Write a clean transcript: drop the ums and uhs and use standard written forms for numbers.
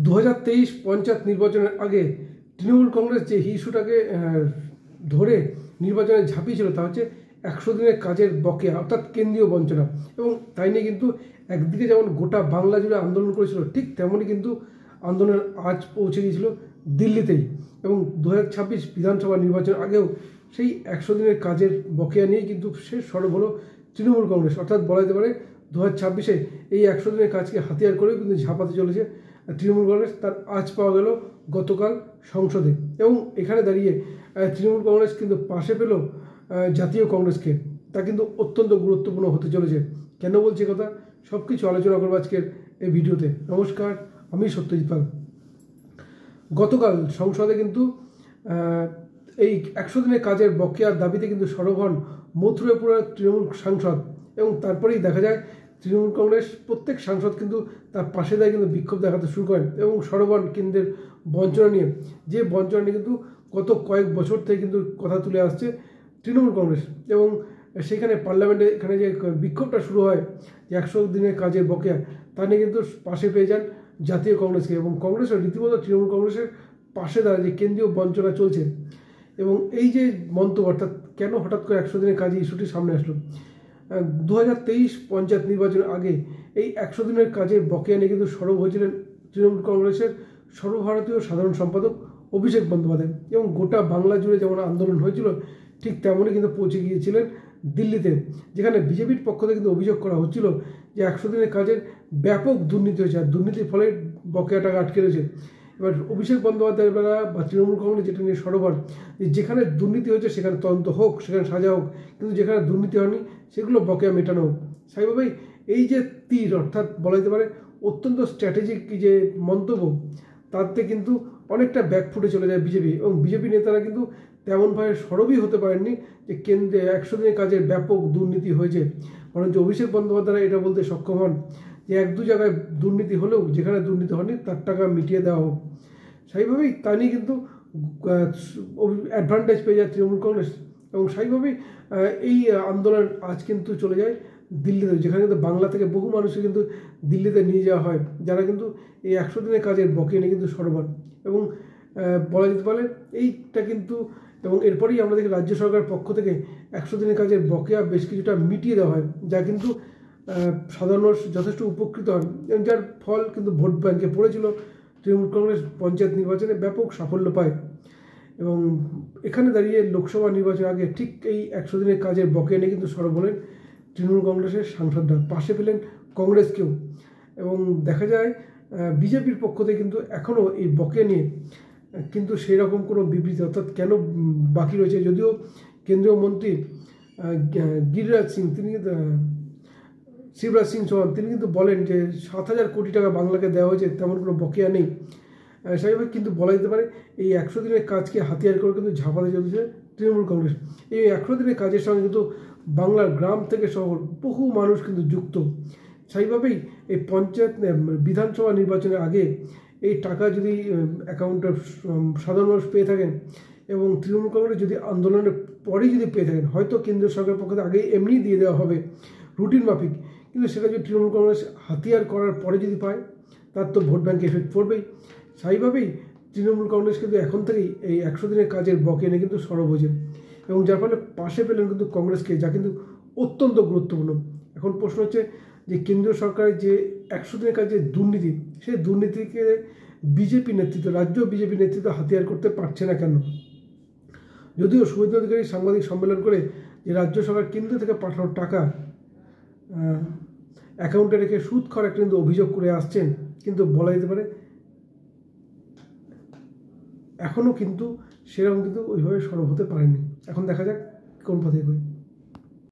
2023 পঞ্চায়েত নির্বাচনের আগে তৃণমূল কংগ্রেস যে ইস্যুটাকে ধরে নির্বাচনে ঝাঁপিয়েছিল তা হচ্ছে 100 দিনের কাজের বকেয়া অর্থাৎ কেন্দ্রীয় বঞ্চনা। এবং তাই নিয়ে কিন্তু একদিকে যেমন গোটা বাংলা জুড়ে আন্দোলন করেছিল, ঠিক তেমনই কিন্তু আন্দোলনের আজ পৌঁছে গিয়েছিল দিল্লিতেই। এবং 2026 বিধানসভা নির্বাচনের আগেও সেই 100 দিনের কাজের বকেয়া নিয়েই কিন্তু শেষ সরব হলো তৃণমূল কংগ্রেস। অর্থাৎ বলা যেতে পারে 2026-এ এই 100 দিনের কাজকে হাতিয়ার করেও কিন্তু ঝাঁপাতে চলেছে তৃণমূল কংগ্রেস। তার আজ পাওয়া গেল গতকাল সংসদে। এবং এখানে দাঁড়িয়ে তৃণমূল কংগ্রেস কিন্তু পাশে পেল জাতীয় কংগ্রেসকে। তা কিন্তু অত্যন্ত গুরুত্বপূর্ণ হতে চলেছে। কেন বলছি কথা, সব কিছু আলোচনা করবো আজকের এই ভিডিওতে। নমস্কার, আমি সত্যজিৎ পাল। গতকাল সংসদে কিন্তু এই 100 দিনের কাজের বকেয়ার দাবিতে কিন্তু সরব হন মথুরাপুরের তৃণমূল সাংসদ। এবং তারপরেই দেখা যায় তৃণমূল কংগ্রেস প্রত্যেক সাংসদ কিন্তু তার পাশে দাঁড়িয়ে কিন্তু বিক্ষোভ দেখাতে শুরু করেন এবং সরব হন কেন্দ্রের বঞ্চনা নিয়ে। যে বঞ্চনা নিয়ে কিন্তু গত কয়েক বছর থেকে কিন্তু কথা তুলে আসছে তৃণমূল কংগ্রেস। এবং সেখানে পার্লামেন্টে এখানে যে বিক্ষোভটা শুরু হয় যে 100 দিনের কাজের বকেয়া, তা নিয়ে কিন্তু পাশে পেয়ে যান জাতীয় কংগ্রেসকে। এবং কংগ্রেসের রীতিমতো তৃণমূল কংগ্রেসের পাশে দাঁড়ায় যে কেন্দ্রীয় বঞ্চনা চলছে। এবং এই যে মন্তব্য, অর্থাৎ কেন হঠাৎ করে 100 দিনের কাজে ইস্যুটি সামনে আসলো, 2023 পঞ্চায়েত নির্বাচনের আগে এই 100 দিনের কাজের বকেয়া নিয়ে কিন্তু সরব হয়েছিলেন তৃণমূল কংগ্রেসের সর্বভারতীয় সাধারণ সম্পাদক অভিষেক বন্দ্যোপাধ্যায়। এবং গোটা বাংলা জুড়ে যেমন আন্দোলন হয়েছিল, ঠিক তেমনই কিন্তু পৌঁছে গিয়েছিলেন দিল্লিতে, যেখানে বিজেপির পক্ষ থেকে কিন্তু অভিযোগ করা হচ্ছিল যে 100 দিনের কাজের ব্যাপক দুর্নীতি হয়েছে, আর দুর্নীতির ফলে বকেয়া টাকা আটকে রয়েছে। এবার অভিষেক বন্দ্যোপাধ্যায়ের বেলা বা তৃণমূল কংগ্রেস যেটা নিয়ে সরব হন, যেখানে দুর্নীতি হয়েছে সেখানে তদন্ত হোক, সেখানে সাজা হোক, কিন্তু যেখানে দুর্নীতি হয়নি সেগুলো বকেয়া মেটানো হোক। স্বাভাবিকভাবেই এই যে তীর, অর্থাৎ বলা যেতে পারে অত্যন্ত স্ট্র্যাটেজিক যে মন্তব্য, তাতে কিন্তু অনেকটা ব্যাকফুটে চলে যায় বিজেপি। এবং বিজেপি নেতারা কিন্তু তেমনভাবে সরবই হতে পারেননি যে কেন্দ্রে 100 দিনের কাজের ব্যাপক দুর্নীতি হয়েছে, বরঞ্চ অভিষেক বন্দ্যোপাধ্যায় এটা বলতে সক্ষম হন যে 1-2 জায়গায় দুর্নীতি হলেও যেখানে দুর্নীতি হয়নি তার টাকা মিটিয়ে দেওয়া হোক। স্বাভাবিকভাবেই তা নিয়ে কিন্তু অ্যাডভান্টেজ পেয়ে যায় তৃণমূল কংগ্রেস। এবং স্বাভাবিকভাবেই এই আন্দোলন আজ কিন্তু চলে যায় দিল্লিতে, যেখানে কিন্তু বাংলা থেকে বহু মানুষকে কিন্তু দিল্লিতে নিয়ে যাওয়া হয়, যারা কিন্তু এই 100 দিনের কাজের বকেয়া নিয়ে কিন্তু সরব হন। এবং বলা যেতে পারে এইটা কিন্তু, এবং এরপরেই আমরা দেখি রাজ্য সরকারের পক্ষ থেকে 100 দিনের কাজের বকেয়া বেশ কিছুটা মিটিয়ে দেওয়া হয়, যা কিন্তু সাধারণ মানুষ যথেষ্ট উপকৃত হন। এবং যার ফল কিন্তু ভোট ব্যাংকে পড়েছিল তৃণমূল কংগ্রেস পঞ্চায়েত নির্বাচনে ব্যাপক সাফল্য পায়। এবং এখানে দাঁড়িয়ে লোকসভা নির্বাচনের আগে ঠিক এই 100 দিনের কাজের বকেয়া নিয়ে কিন্তু সরব হলেন তৃণমূল কংগ্রেসের সাংসদরা, পাশে পেলেন কংগ্রেসকেও। এবং দেখা যায় বিজেপির পক্ষ থেকে কিন্তু এখনও এই বকেয়া নিয়ে কিন্তু সেই রকম কোনো বিবৃতি, অর্থাৎ কেন বাকি রয়েছে, যদিও কেন্দ্রীয় মন্ত্রী গিরিরাজ সিং, তিনি শিবরাজ সিং চৌহান, তিনি কিন্তু বলেন যে 7,000 কোটি টাকা বাংলাকে দেওয়া হয়েছে, তেমন কোনো বকেয়া নেই। স্বাভাবিক কিন্তু বলা যেতে পারে এই 100 দিনের কাজকে হাতিয়ার করে কিন্তু ঝাঁপাতে চলেছে তৃণমূল কংগ্রেস। এই 100 দিনের কাজের সঙ্গে কিন্তু বাংলার গ্রাম থেকে শহর বহু মানুষ কিন্তু যুক্ত। সেইভাবেই এই পঞ্চায়েত বিধানসভা নির্বাচনের আগে এই টাকা যদি অ্যাকাউন্টে সাধারণ মানুষ পেয়ে থাকেন, এবং তৃণমূল কংগ্রেস যদি আন্দোলনের পরেই যদি পেয়ে থাকেন, হয়তো কেন্দ্রীয় সরকারের পক্ষ থেকে আগেই এমনি দিয়ে দেওয়া হবে রুটিন মাফিক, কিন্তু সেটা যদি তৃণমূল কংগ্রেস হাতিয়ার করার পরে যদি পায়, তার তো ভোট ব্যাঙ্কে এফেক্ট পড়বেই। স্বাভাবিকভাবেই তৃণমূল কংগ্রেস কিন্তু এখন থেকেই এই 100 দিনের কাজের বকেয়া নিয়ে কিন্তু সরব হয়েছে, এবং যার ফলে পাশে পেলেন কিন্তু কংগ্রেসকে, যা কিন্তু অত্যন্ত গুরুত্বপূর্ণ। এখন প্রশ্ন হচ্ছে যে কেন্দ্রীয় সরকারের যে 100 দিনের কাজের দুর্নীতি, সেই দুর্নীতিকে বিজেপি নেতৃত্ব, রাজ্য বিজেপি নেতৃত্ব হাতিয়ার করতে পারছে না কেন? যদিও শুভেন্দু অধিকারী সাংবাদিক সম্মেলন করে যে রাজ্য সরকার কেন্দ্র থেকে পাঠানো টাকা অ্যাকাউন্টে রেখে সুদ খাওয়ার কিন্তু অভিযোগ করে আসছেন, কিন্তু বলা যেতে পারে এখনও কিন্তু সেরকম কিন্তু ওইভাবে সরব হতে পারেনি। এখন দেখা যাক কোন পথে এগোয়।